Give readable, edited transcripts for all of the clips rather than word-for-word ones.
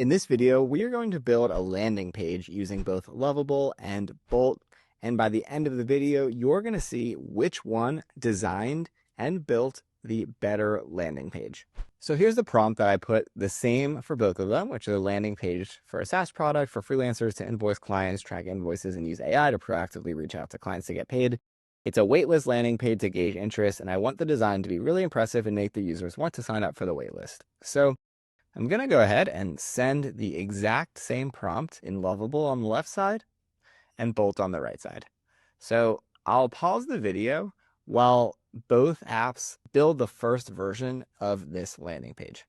In this video, we are going to build a landing page using both Lovable and Bolt. And by the end of the video, you're going to see which one designed and built the better landing page. So here's the prompt that I put the same for both of them, which is a landing page for a SaaS product for freelancers to invoice clients, track invoices, and use AI to proactively reach out to clients to get paid. It's a waitlist landing page to gauge interest, and I want the design to be really impressive and make the users want to sign up for the waitlist. So I'm going to go ahead and send the exact same prompt in Lovable on the left side and Bolt on the right side. So I'll pause the video while both apps build the first version of this landing page.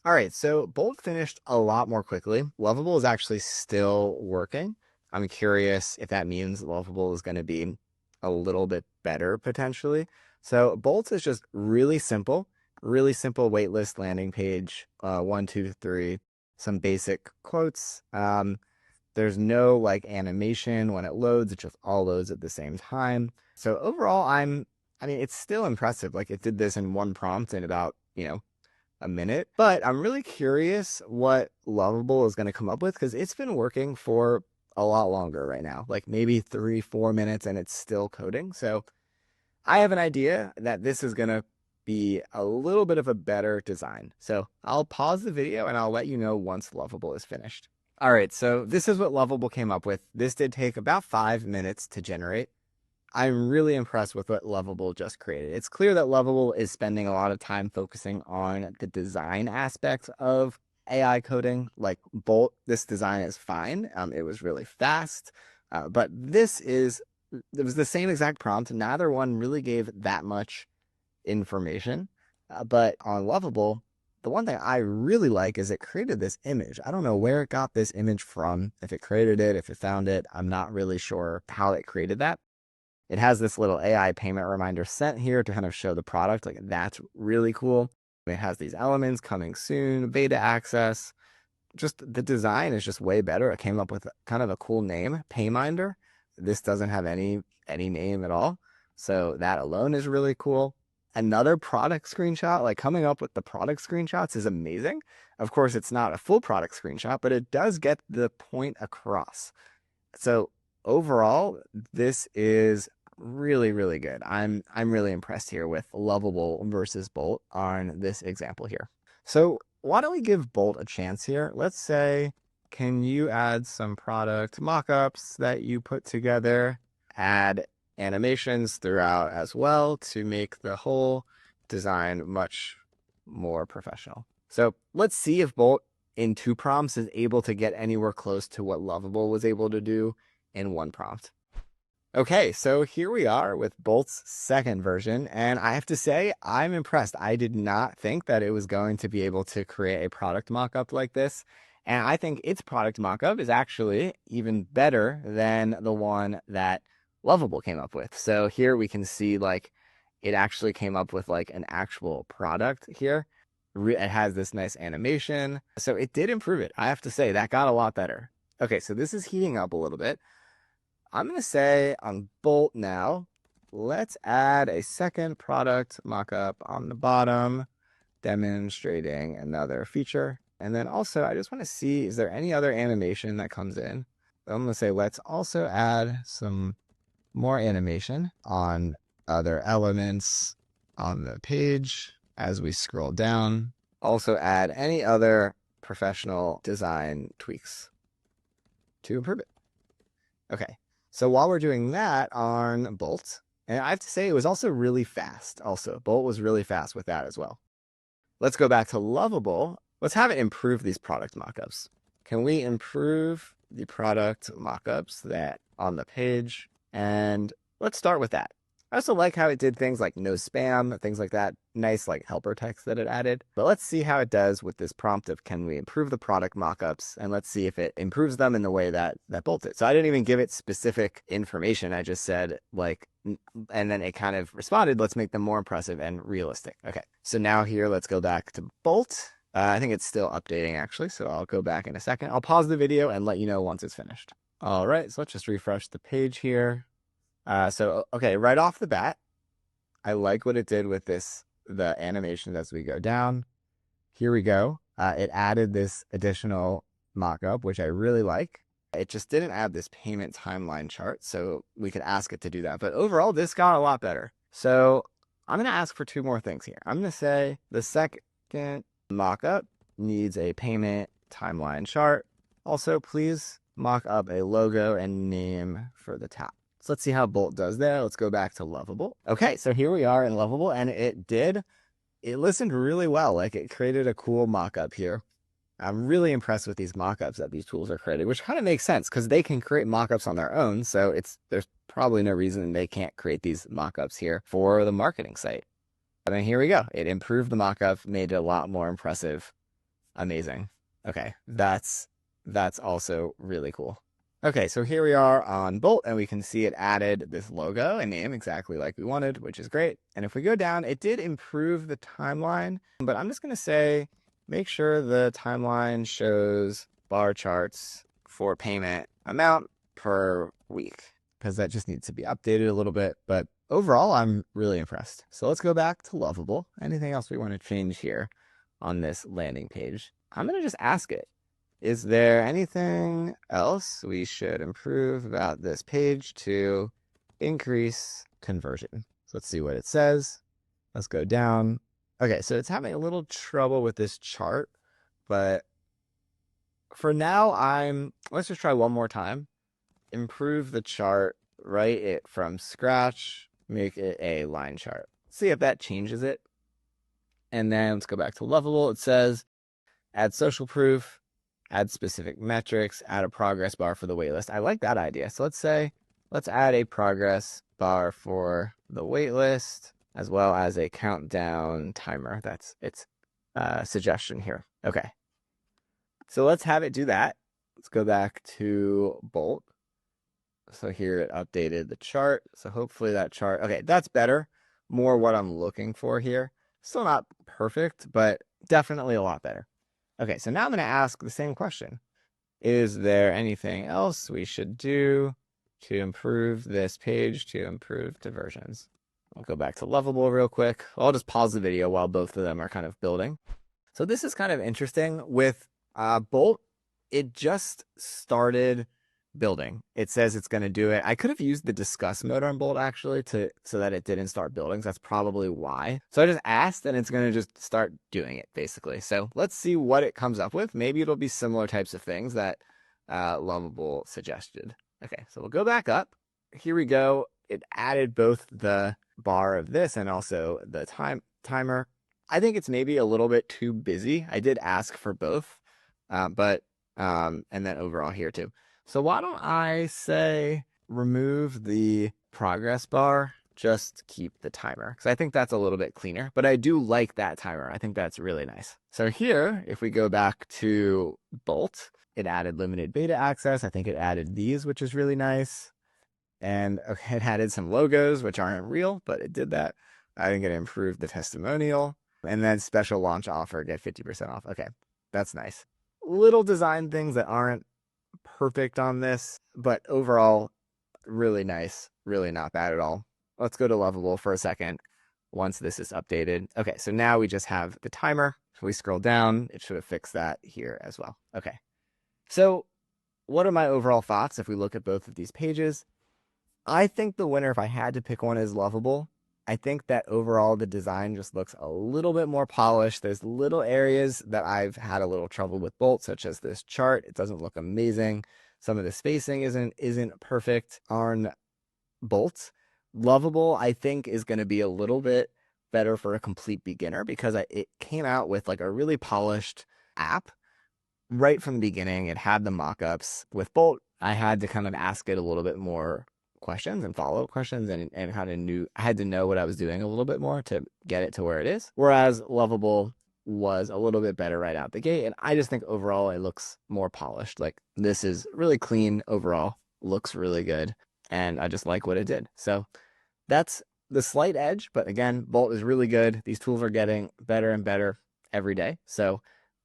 All right, so Bolt finished a lot more quickly. Lovable is actually still working. I'm curious if that means Lovable is going to be a little bit better potentially. So Bolt is just really simple waitlist landing page, 1, 2, 3, some basic quotes. There's no like animation when it loads, it just all loads at the same time. So overall, I mean, it's still impressive. Like it did this in one prompt in about, a minute, but I'm really curious what Lovable is going to come up with because it's been working for a lot longer right now, like maybe 3-4 minutes and it's still coding. So I have an idea that this is going to be a little bit of a better design. So I'll pause the video and I'll let you know once Lovable is finished. All right, so this is what Lovable came up with. This did take about 5 minutes to generate. I'm really impressed with what Lovable just created. It's clear that Lovable is spending a lot of time focusing on the design aspects of AI coding. Like Bolt, this design is fine. It was really fast, but it was the same exact prompt. Neither one really gave that much information, but on Lovable, the one thing I really like is it created this image. I don't know where it got this image from, if it created it, if it found it. I'm not really sure how it created that. It has this little AI payment reminder sent here to kind of show the product. Like that's really cool. It has these elements coming soon, beta access. Just the design is just way better. It came up with kind of a cool name, Payminder. This doesn't have any name at all. So that alone is really cool. Another product screenshot, like coming up with the product screenshots is amazing. Of course, it's not a full product screenshot, but it does get the point across. So overall, this is really, really good. I'm really impressed here with Lovable versus Bolt on this example here. So why don't we give Bolt a chance here? Let's say, can you add some product mockups that you put together, add animations throughout as well to make the whole design much more professional. So let's see if Bolt in 2 prompts is able to get anywhere close to what Lovable was able to do in 1 prompt. Okay, so here we are with Bolt's second version, and I have to say, I'm impressed. I did not think that it was going to be able to create a product mockup like this, and I think its product mockup is actually even better than the one that Lovable came up with. So here we can see like it actually came up with like an actual product here. It has this nice animation. So it did improve it. I have to say that got a lot better. Okay, so this is heating up a little bit. I'm going to say on Bolt now, let's add a second product mockup on the bottom, demonstrating another feature. And then also, I just want to see, is there any other animation that comes in? I'm going to say, let's also add some more animation on other elements on the page as we scroll down. Also add any other professional design tweaks to improve it. Okay, so while we're doing that on Bolt, and I have to say it was also really fast. Also, Bolt was really fast with that as well. Let's go back to Lovable. Let's have it improve these product mockups. Can we improve the product mockups that on the page? And let's start with that. I also like how it did things like no spam, things like that. Nice like helper text that it added. But let's see how it does with this prompt of can we improve the product mockups, and let's see if it improves them in the way that Bolt did. So I didn't even give it specific information. I just said like, and then it kind of responded, let's make them more impressive and realistic. Okay, so now here, let's go back to Bolt. I think it's still updating actually, so I'll go back in a second. I'll pause the video and let you know once it's finished. All right, so let's just refresh the page here. Okay, right off the bat, I like what it did with the animations as we go down. Here we go. It added this additional mockup, which I really like. It just didn't add this payment timeline chart, so we could ask it to do that. But overall, this got a lot better. So I'm going to ask for two more things here. I'm going to say the second mockup needs a payment timeline chart. Also, please mock up a logo and name for the top. So let's see how Bolt does that. Let's go back to Lovable. Okay, so here we are in Lovable, and it listened really well. Like, it created a cool mockup here. I'm really impressed with these mockups that these tools are creating, which kind of makes sense because they can create mockups on their own. So there's probably no reason they can't create these mockups here for the marketing site. And then here we go. It improved the mockup, made it a lot more impressive. Amazing. Okay, that's also really cool. Okay, so here we are on Bolt, and we can see it added this logo and name exactly like we wanted, which is great. And if we go down, it did improve the timeline, but I'm just going to say, make sure the timeline shows bar charts for payment amount per week, because that just needs to be updated a little bit. But overall, I'm really impressed. So let's go back to Lovable. Anything else we want to change here on this landing page? I'm going to just ask it. Is there anything else we should improve about this page to increase conversion? So let's see what it says. Let's go down. Okay, so it's having a little trouble with this chart, but for now, let's just try one more time. Improve the chart, write it from scratch, make it a line chart. See if that changes it. And then let's go back to Lovable. It says, add social proof, add specific metrics, add a progress bar for the waitlist. I like that idea. So let's add a progress bar for the waitlist, as well as a countdown timer. That's its suggestion here. Okay. So let's have it do that. Let's go back to Bolt. So here it updated the chart. So hopefully that chart, okay, that's better. More what I'm looking for here. Still not perfect, but definitely a lot better. Okay, so now I'm going to ask the same question. Is there anything else we should do to improve this page, to improve conversions? I'll go back to Lovable real quick. I'll just pause the video while both of them are kind of building. So this is kind of interesting. With Bolt, it just started building. It says it's going to do it. I could have used the discuss mode on Bolt actually so that it didn't start building. So that's probably why. So I just asked and it's going to just start doing it basically. So let's see what it comes up with. Maybe it'll be similar types of things that Lovable suggested. Okay, so we'll go back up. Here we go. It added both the bar of this and also the timer. I think it's maybe a little bit too busy. I did ask for both, and then overall here too. So why don't I say remove the progress bar, just keep the timer, because I think that's a little bit cleaner, but I do like that timer. I think that's really nice. So here, if we go back to Bolt, it added limited beta access. I think it added these, which is really nice. And okay, it added some logos, which aren't real, but it did that. I think it improved the testimonial. And then special launch offer, get 50% off. Okay, that's nice. Little design things that aren't perfect on this, but overall, really nice. Really not bad at all. Let's go to Lovable for a second once this is updated. Okay, so now we just have the timer. If we scroll down, it should have fixed that here as well. Okay, so what are my overall thoughts if we look at both of these pages? I think the winner, if I had to pick one, is Lovable. I think that overall the design just looks a little bit more polished. There's little areas that I've had a little trouble with Bolt, such as this chart. It doesn't look amazing. Some of the spacing isn't perfect on Bolt. Lovable, I think, is going to be a little bit better for a complete beginner because it came out with like a really polished app right from the beginning. It had the mockups. With Bolt, I had to kind of ask it a little bit more questions and follow-up questions and I had to know what I was doing a little bit more to get it to where it is. Whereas Lovable was a little bit better right out the gate. And I just think overall it looks more polished. Like this is really clean overall, looks really good. And I just like what it did. So that's the slight edge. But again, Bolt is really good. These tools are getting better and better every day. So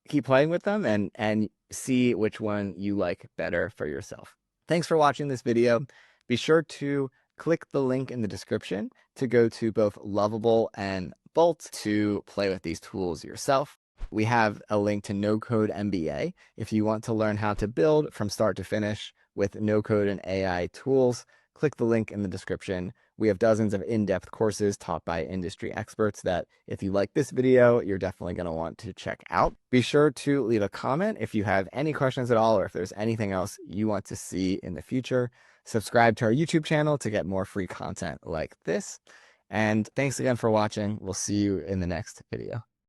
keep playing with them and see which one you like better for yourself. Thanks for watching this video. Be sure to click the link in the description to go to both Lovable and Bolt to play with these tools yourself. We have a link to No Code MBA if you want to learn how to build from start to finish with no code and AI tools. Click the link in the description. We have dozens of in-depth courses taught by industry experts that if you like this video, you're definitely going to want to check out. Be sure to leave a comment if you have any questions at all, or if there's anything else you want to see in the future. Subscribe to our YouTube channel to get more free content like this. And thanks again for watching. We'll see you in the next video.